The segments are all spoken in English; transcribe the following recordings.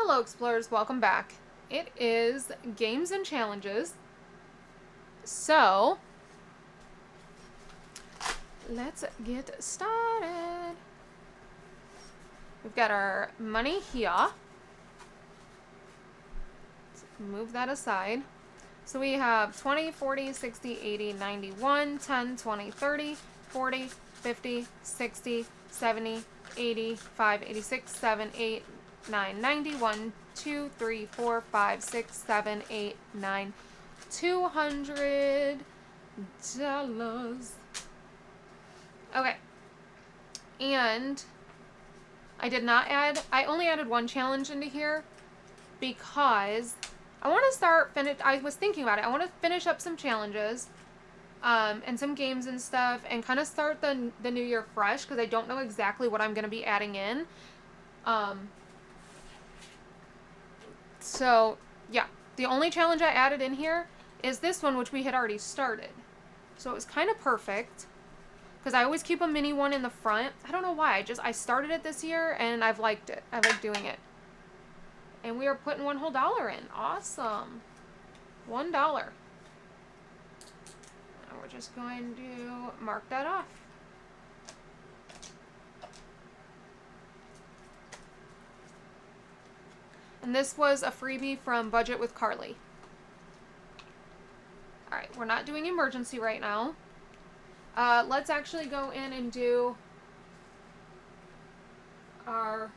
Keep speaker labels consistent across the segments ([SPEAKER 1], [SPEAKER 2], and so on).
[SPEAKER 1] Hello Explorers, welcome back. It is Games and Challenges. So, let's get started. We've got our money here. Let's move that aside. So we have 20, 40, 60, 80, 91, 10, 20, 30, 40, 50, 60, 70, 85, 86, 7, 8, 9, 90, 1, 2, 3, 4, 5, 6, 7, 8, 9, $200. Okay. And I only added one challenge into here because I want to I was thinking about it. I want to finish up some challenges and some games and stuff and kind of start the new year fresh because I don't know exactly what I'm going to be adding in. So, yeah. The only challenge I added in here is this one, which we had already started. So it was kind of perfect because I always keep a mini one in the front. I don't know why. I started it this year and I've liked it. I like doing it. And we are putting $1 whole in. Awesome. $1. Now we're just going to mark that off. And this was a freebie from Budget with Carly. Alright, we're not doing emergency right now. Let's actually go in and do our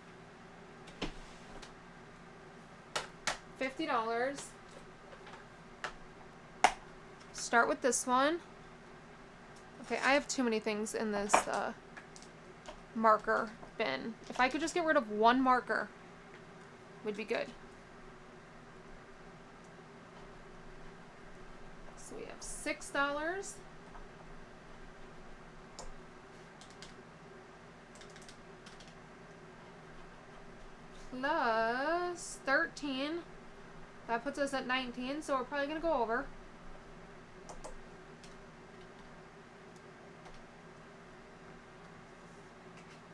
[SPEAKER 1] $50. Start with this one. Okay, I have too many things in this marker bin. If I could just get rid of one marker, would be good. So we have $6. Plus 13. That puts us at 19, so we're probably going to go over.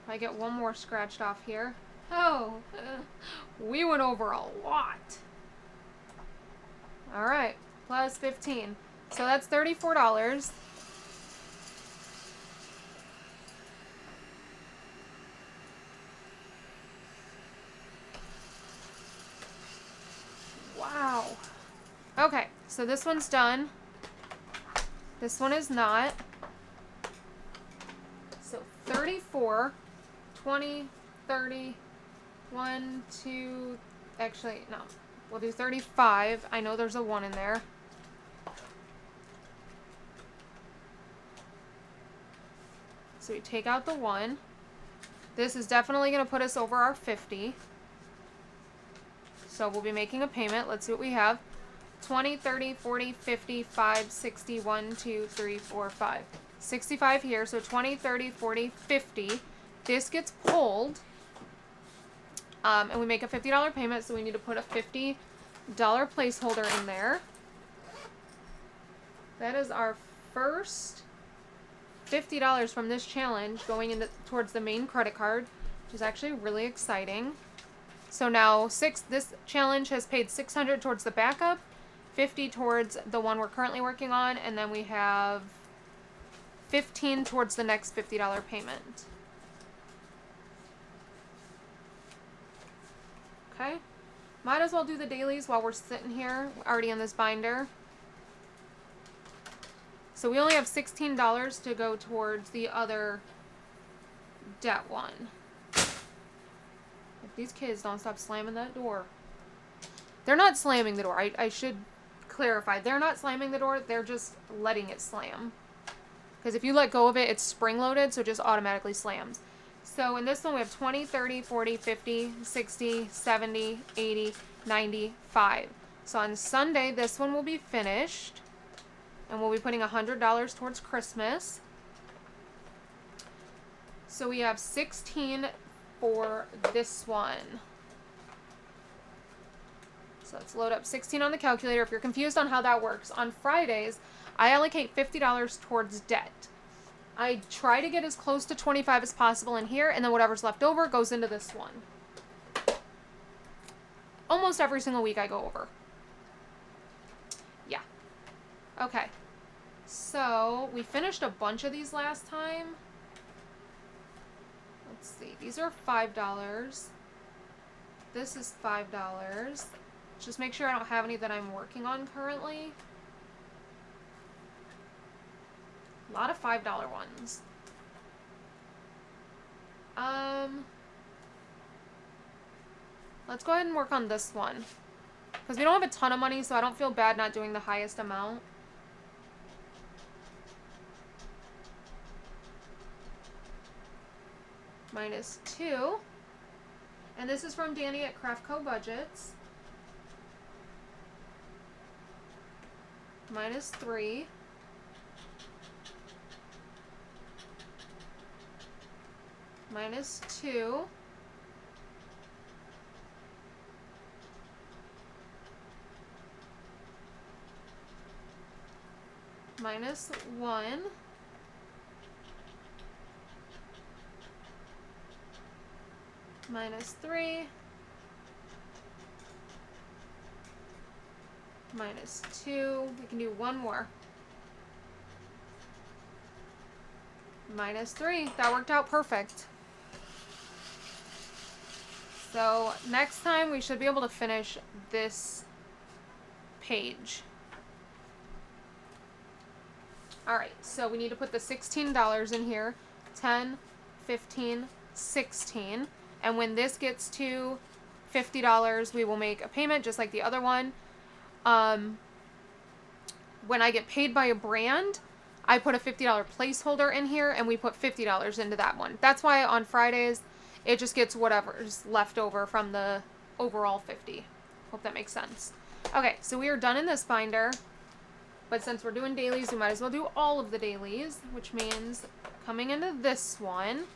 [SPEAKER 1] I get one more scratched off here. Oh, we went over a lot. Alright, plus 15. So that's $34. Wow. Okay, so this one's done. This one is not. So 34, 20, 30, 1, 2, actually, no. We'll do 35. I know there's a 1 in there. So we take out the 1. This is definitely going to put us over our 50. So we'll be making a payment. Let's see what we have. 20, 30, 40, 50, 5, 60, 1, 2, 3, 4, 5. 65 here. So 20, 30, 40, 50. This gets pulled. And we make a $50 payment, so we need to put a $50 placeholder in there. That is our first $50 from this challenge going towards the main credit card, which is actually really exciting. So now this challenge has paid $600 towards the backup, $50 towards the one we're currently working on, and then we have $15 towards the next $50 payment. Okay, might as well do the dailies while we're sitting here, already in this binder. So we only have $16 to go towards the other debt one. If these kids don't stop slamming that door. They're not slamming the door. I should clarify. They're not slamming the door. They're just letting it slam. Because if you let go of it, it's spring-loaded, so it just automatically slams. So in this one, we have 20, 30, 40, 50, 60, 70, 80, 95. So on Sunday, this one will be finished. And we'll be putting $100 towards Christmas. So we have 16 for this one. So let's load up 16 on the calculator. If you're confused on how that works, on Fridays, I allocate $50 towards debt. I try to get as close to 25 as possible in here, and then whatever's left over goes into this one. almost every single week I go over. Yeah. Okay. So, we finished a bunch of these last time. Let's see. These are $5. This is $5. Just make sure I don't have any that I'm working on currently. A lot of $5 ones. Let's go ahead and work on this one. Because we don't have a ton of money, so I don't feel bad not doing the highest amount. -2. And this is from Danny at Craftco Budgets. -3. -2. -1. -3. -2. We can do one more. -3. That worked out perfect. So next time we should be able to finish this page. Alright, so we need to put the $16 in here. 10, 15, 16. And when this gets to $50, we will make a payment just like the other one. When I get paid by a brand, I put a $50 placeholder in here and we put $50 into that one. That's why on Fridays, it just gets whatever's left over from the overall 50. Hope that makes sense. Okay, so we are done in this binder. But since we're doing dailies, we might as well do all of the dailies, which means coming into this one,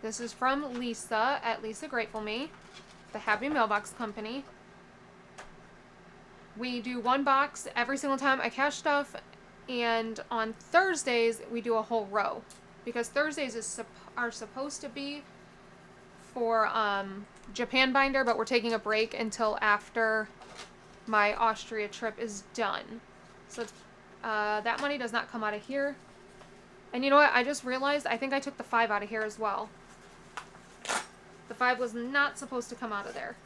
[SPEAKER 1] this is from Lisa at Lisa Grateful Me, the Happy Mailbox Company. We do one box every single time I cash stuff, and on Thursdays, we do a whole row. Because Thursdays are supposed to be for Japan binder, but we're taking a break until after my Austria trip is done. So it's that money does not come out of here. And you know what? I just realized I think I took the 5 out of here as well. The 5 was not supposed to come out of there.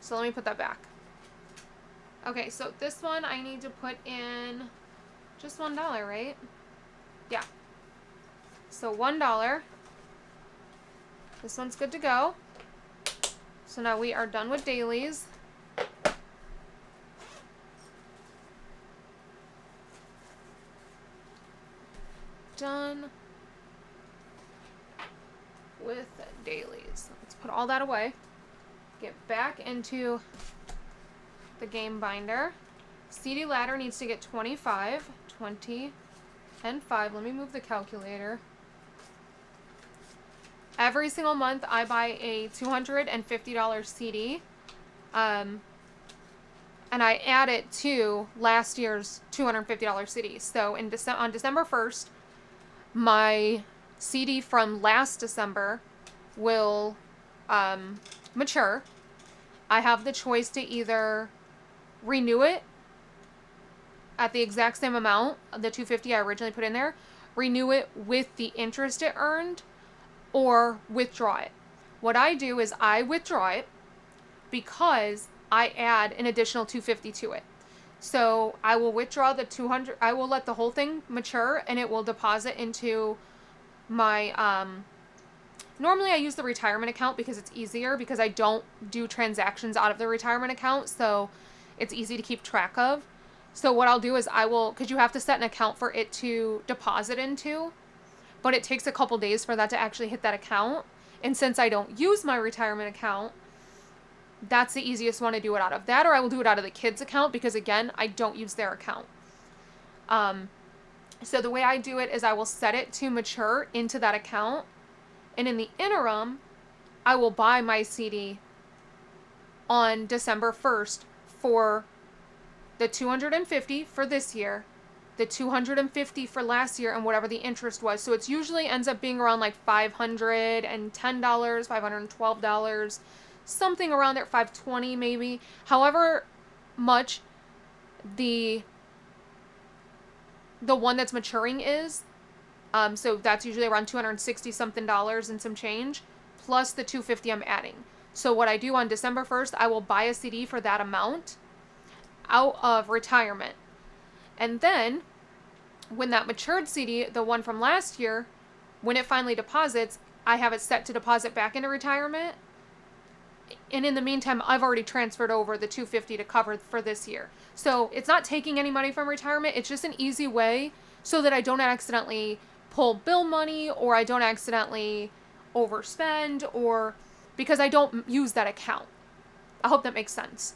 [SPEAKER 1] So let me put that back. Okay, so this one I need to put in just $1, right? Yeah. So $1. This one's good to go. So now we are done with dailies. Done with dailies. Let's put all that away. Get back into the game binder. CD ladder needs to get 25, 20, and 5. Let me move the calculator. Every single month I buy a $250 CD. And I add it to last year's $250 CD. So on December 1st, my CD from last December will mature. I have the choice to either renew it at the exact same amount, the $250 I originally put in there, renew it with the interest it earned, or withdraw it. What I do is I withdraw it because I add an additional $250 to it. So I will withdraw the $200. I will let the whole thing mature, and it will deposit into my. Normally I use the retirement account because it's easier, because I don't do transactions out of the retirement account, so it's easy to keep track of. So what I'll do is I will, because you have to set an account for it to deposit into, but it takes a couple days for that to actually hit that account. And since I don't use my retirement account, that's the easiest one to do it out of. That, or I will do it out of the kids' account, because again, I don't use their account. So the way I do it is I will set it to mature into that account, and in the interim, I will buy my CD on December 1st for the $250 for this year, the $250 for last year, and whatever the interest was. So it's usually ends up being around like $510, $512. something around there, 520 maybe. However much the one that's maturing is. So that's usually around $260 something and some change, plus the $250 I'm adding. So what I do on December 1st, I will buy a CD for that amount out of retirement. And then when that matured CD, the one from last year, when it finally deposits, I have it set to deposit back into retirement. And in the meantime, I've already transferred over the $250 to cover for this year. So it's not taking any money from retirement. It's just an easy way so that I don't accidentally pull bill money, or I don't accidentally overspend, or because I don't use that account. I hope that makes sense.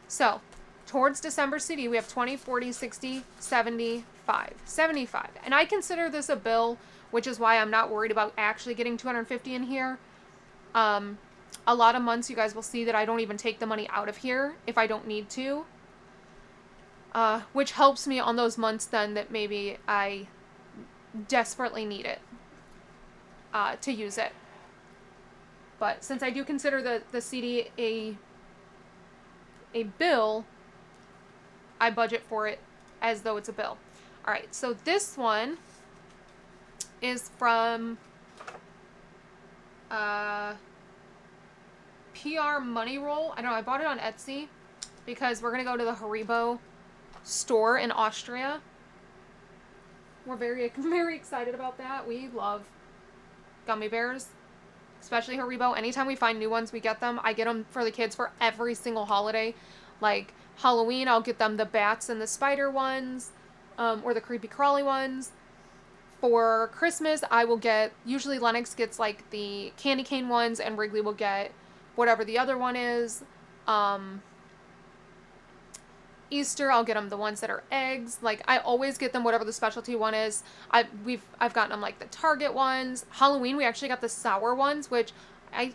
[SPEAKER 1] So towards December CD, we have 20, 40, 60, 75, 75. And I consider this a bill, which is why I'm not worried about actually getting $250 in here. A lot of months you guys will see that I don't even take the money out of here if I don't need to. Which helps me on those months then that maybe I desperately need it to use it. But since I do consider the CD a bill, I budget for it as though it's a bill. Alright, so this one is from PR Money Roll. I don't know, I bought it on Etsy because we're going to go to the Haribo store in Austria. We're very excited about that. We love gummy bears, especially Haribo. Anytime we find new ones, we get them. I get them for the kids for every single holiday. Like Halloween, I'll get them the bats and the spider ones, or the creepy crawly ones. For Christmas, I will get, usually Lennox gets like the candy cane ones, and Wrigley will get whatever the other one is. Easter, I'll get them the ones that are eggs. Like, I always get them whatever the specialty one is. I've gotten them like the Target ones. Halloween, we actually got the sour ones, which I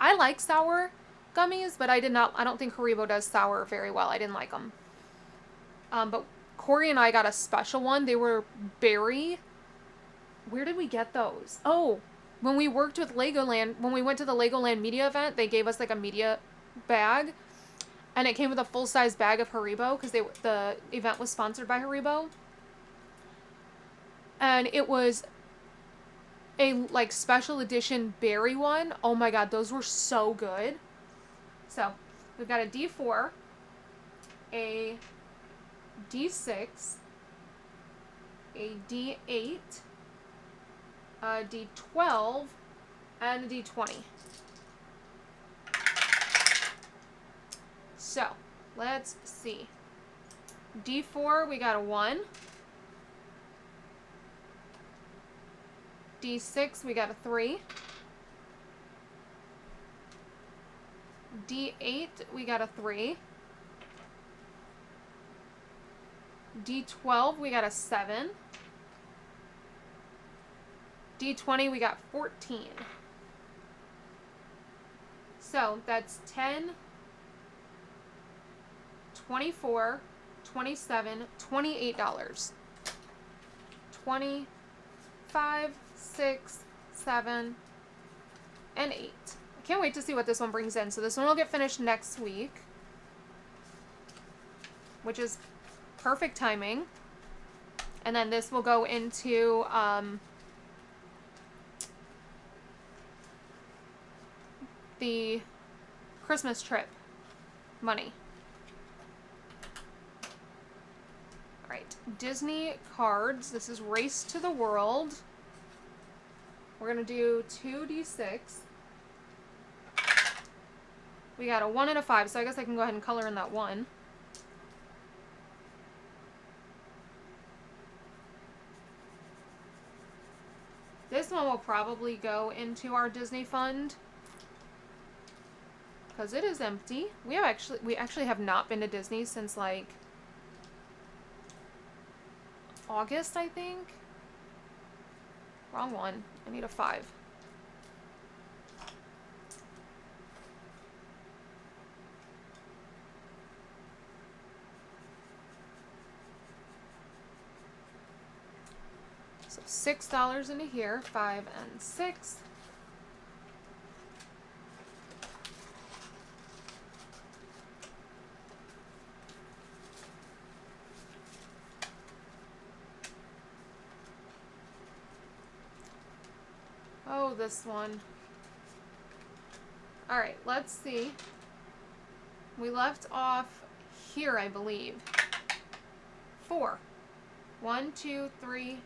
[SPEAKER 1] like sour gummies, but I don't think Haribo does sour very well. I didn't like them. But Corey and I got a special one. They were berry. Where did we get those? Oh, when we worked with Legoland, when we went to the Legoland media event, they gave us like a media bag. And it came with a full-size bag of Haribo because the event was sponsored by Haribo. And it was a like special edition berry one. Oh my god, those were so good. So we've got a D4, a D6, a D8, a D12, and a D20. So, let's see. D4, we got a 1. D6, we got a 3. D8, we got a 3. D12, we got a 7. D20, we got 14. So, that's 10... 24, 27, $28. 25, 6, 7, and 8. I can't wait to see what this one brings in. So this one will get finished next week, which is perfect timing. And then this will go into the Christmas trip money. Alright, Disney cards. This is Race to the World. We're going to do 2d6. We got a 1 and a 5, so I guess I can go ahead and color in that 1. This one will probably go into our Disney fund because it is empty. We actually have not been to Disney since like August, I think. Wrong one. I need a 5. So $6 into here, 5 and 6. this one. Alright, let's see. We left off here, I believe. 4. 1, 2, 3,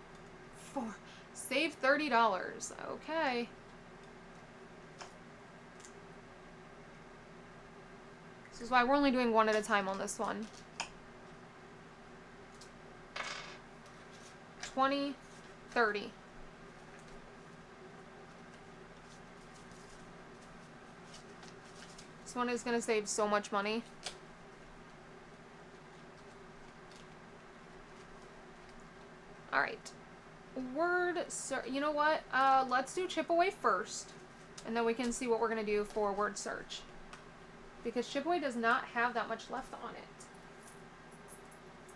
[SPEAKER 1] 4. Save $30. Okay. This is why we're only doing one at a time on this one. 20, 30. This one is going to save so much money. Alright. You know what? Let's do chip away first. And then we can see what we're going to do for word search. Because chip away does not have that much left on it.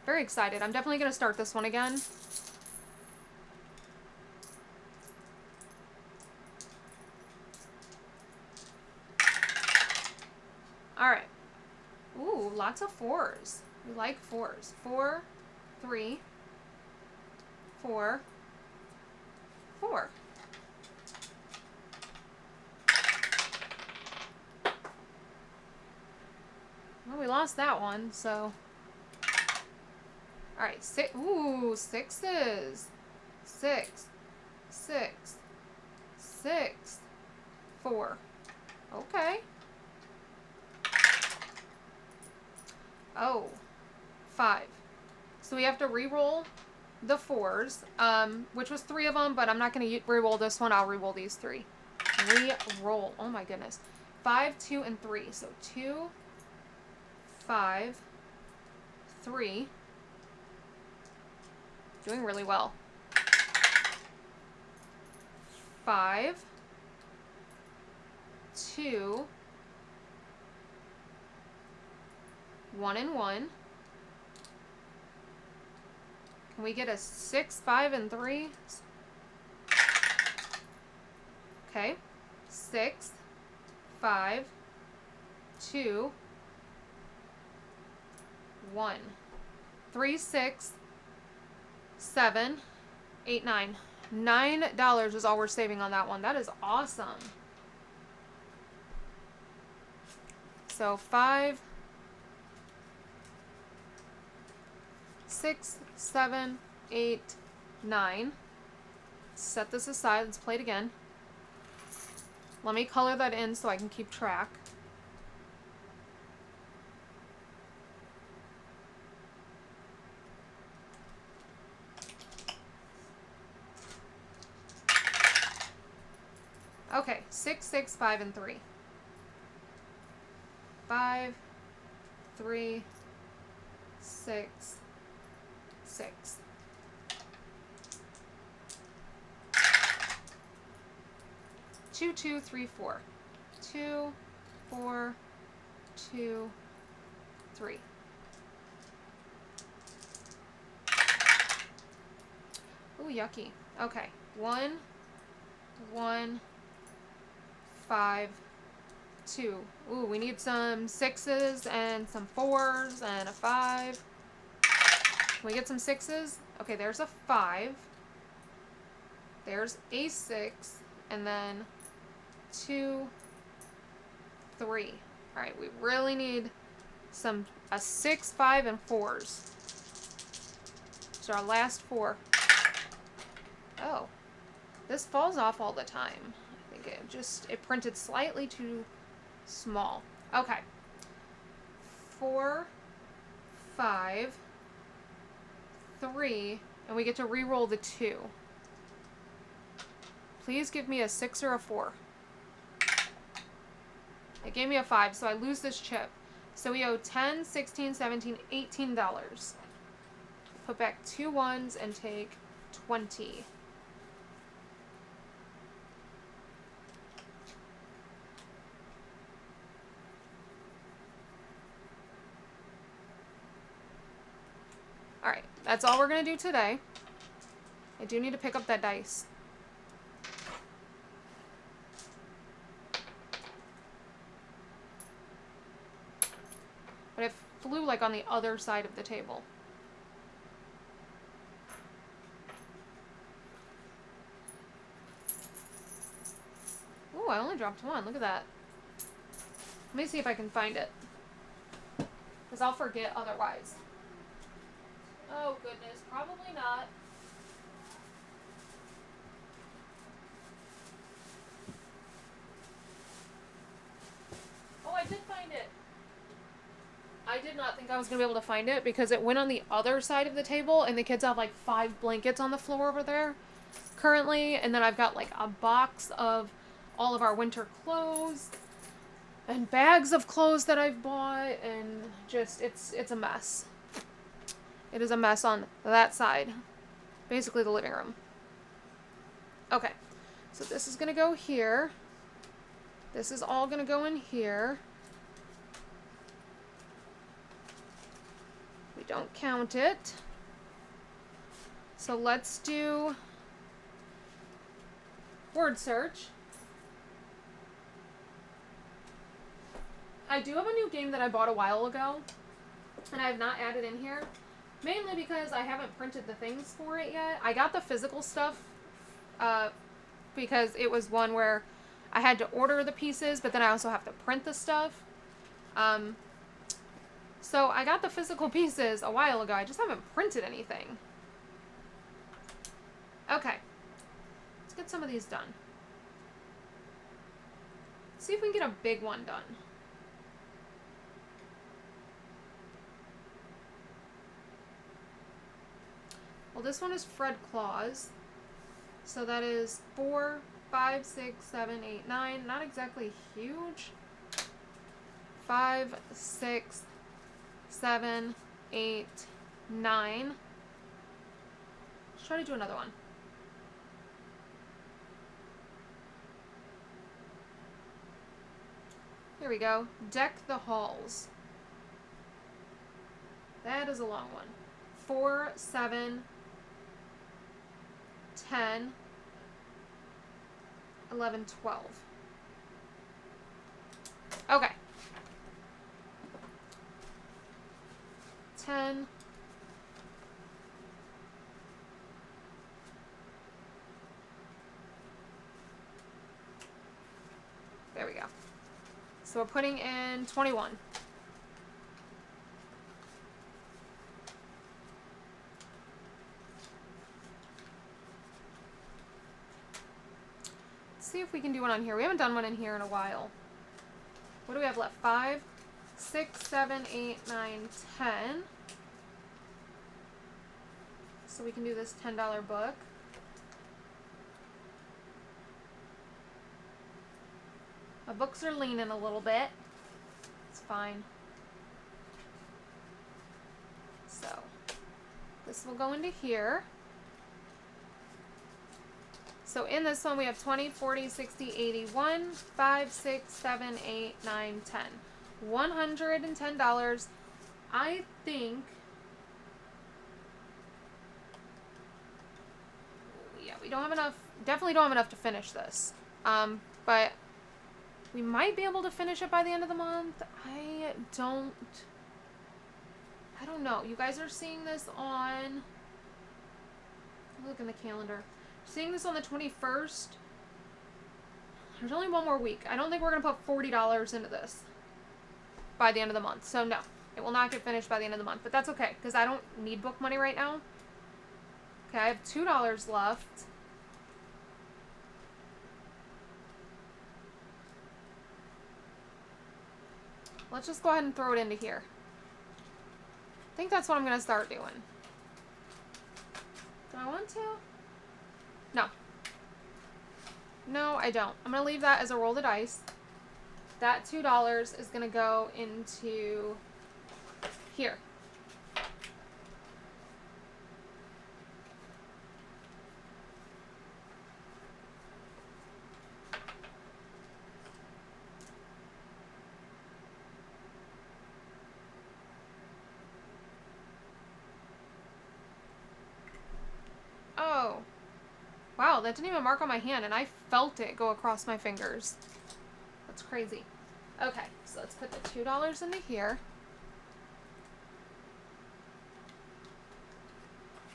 [SPEAKER 1] Very excited. I'm definitely going to start this one again. Alright. Ooh, lots of 4s. We like 4s. 4, 3, 4, 4. Well, we lost that one, so. Alright, ooh, 6s. 6, 6, 6, 4. Okay. Oh, 5. So we have to re-roll the 4s, which was 3 of them, but I'm not going to re-roll this one. I'll re-roll these 3. Re-roll. Oh my goodness. 5, 2, and 3. So 2, 5, 3. Doing really well. 5, 2, 1 and 1. Can we get a 6, 5, and 3? Okay. 6, 5, 2, 1. 3, 6, 7, 8, 9. $9 is all we're saving on that one. That is awesome. So 5, 6, 7, 8, 9. Set this aside. Let's play it again. Let me color that in so I can keep track. Okay, 6, 6, 5, and 3. 5, 3, 6, 6. Two, 2, 3, 4. 2, 4, 2, 3. Ooh, yucky. Okay. 1, 1, 5, 2. Ooh, we need some 6s and some 4s and a 5. Can we get some 6s? Okay, there's a 5. There's a 6. And then 2, 3. Alright, we really need a 6, 5, and 4s. So our last 4. Oh. This falls off all the time. I think it printed slightly too small. Okay. 4, 5, 3, and we get to re-roll the 2. Please give me a 6 or a 4. It gave me a 5, so I lose this chip. So we owe $10, $16, $17, $18. Put back 2 1s and take 20. Alright, that's all we're going to do today. I do need to pick up that dice. But it flew like on the other side of the table. only dropped one. Look at that. Let me see if I can find it. Because I'll forget otherwise. Oh, goodness. Probably not. Oh, I did find it. I did not think I was going to be able to find it because it went on the other side of the table and the kids have like 5 blankets on the floor over there currently. And then I've got like a box of all of our winter clothes and bags of clothes that I've bought, and just, it's a mess. It is a mess on that side. Basically the living room. Okay. So this is going to go here. This is all going to go in here. We don't count it. So let's do word search. I do have a new game that I bought a while ago, and I have not added in here, mainly because I haven't printed the things for it yet. I got the physical stuff because it was one where I had to order the pieces, but then I also have to print the stuff. So I got the physical pieces a while ago. I just haven't printed anything. Okay. Let's get some of these done. Let's see if we can get a big one done. Well, this one is Fred Claus. So that is 4, 5, 6, 7, 8, 9. Not exactly huge. 5, 6, 7, 8, 9. Let's try to do another one. Here we go. Deck the halls. That is a long one. 4, 7, 10, 11, 12. Okay. 10. There we go. So we're putting in 21. See if we can do one on here. We haven't done one in here in a while. What do we have left? 5, 6, 7, 8, 9, 10. So we can do this $10 book. My books are leaning a little bit. It's fine. So this will go into here. So in this one we have 20, 40, 60, 81, 5, 6, 7, 8, 9, 10. $110. I think, yeah, we don't have enough, definitely don't have enough to finish this. But we might be able to finish it by the end of the month. I don't know. You guys are seeing this on, look in the calendar. Seeing this on the 21st. There's only one more week. I don't think we're going to put $40 into this by the end of the month. So no, it will not get finished by the end of the month. But that's okay, because I don't need book money right now. Okay, I have $2 left. Let's just go ahead and throw it into here. I think that's what I'm going to start doing. Do I want to? No. No, I don't. I'm going to leave that as a roll the dice. That $2 is going to go into here. Oh. Wow, that didn't even mark on my hand, and I felt it go across my fingers. That's crazy. Okay, so let's put the $2 into here.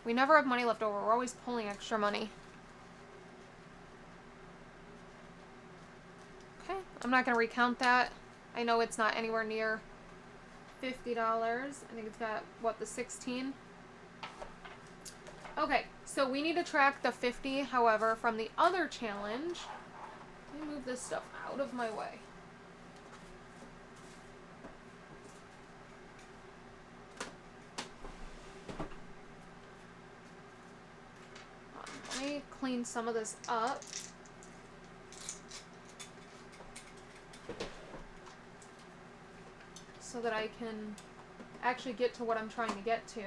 [SPEAKER 1] We never have money left over. We're always pulling extra money. I'm not going to recount that. I know it's not anywhere near $50. I think it's got, what, the 16? Okay, so we need to track the 50, however, from the other challenge. Let me move this stuff out of my way. Let me clean some of this up. So that I can actually get to what I'm trying to get to.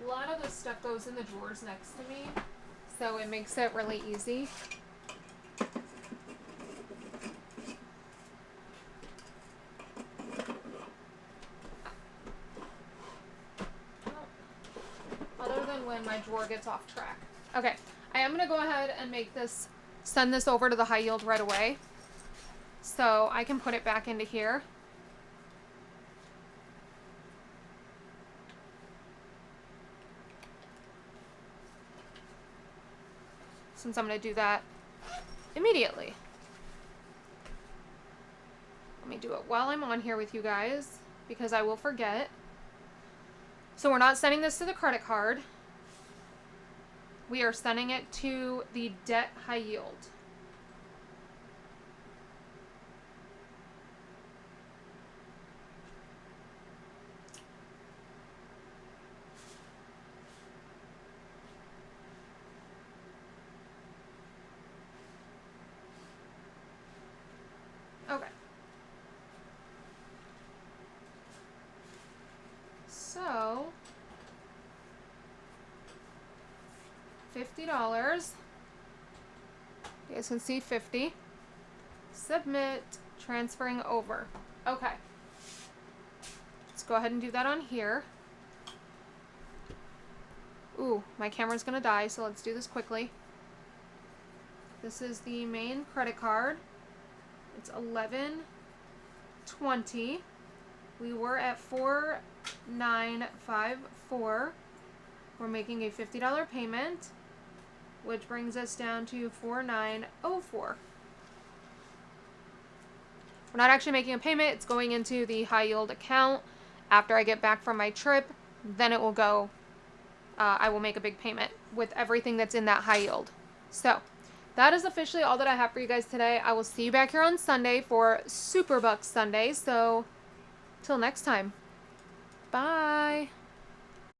[SPEAKER 1] A lot of this stuff goes in the drawers next to me, so it makes it really easy. Other than when my drawer gets off track. Okay, I am going to go ahead and send this over to the high yield right away, so I can put it back into here. Since I'm going to do that immediately. Let me do it while I'm on here with you guys, because I will forget. So we're not sending this to the credit card. We are sending it to the debt high yield. Okay. So, $50. You guys can see 50. Submit, transferring over. Okay. Let's go ahead and do that on here. Ooh, my camera's gonna die, so let's do this quickly. This is the main credit card. It's $11.20. We were at $4,954. We're making a $50 payment, which brings us down to $4,904. We're not actually making a payment. It's going into the high yield account. After I get back from my trip, then it will go, I will make a big payment with everything that's in that high yield. So that is officially all that I have for you guys today. I will see you back here on Sunday for Super Bucks Sunday. So till next time. Bye.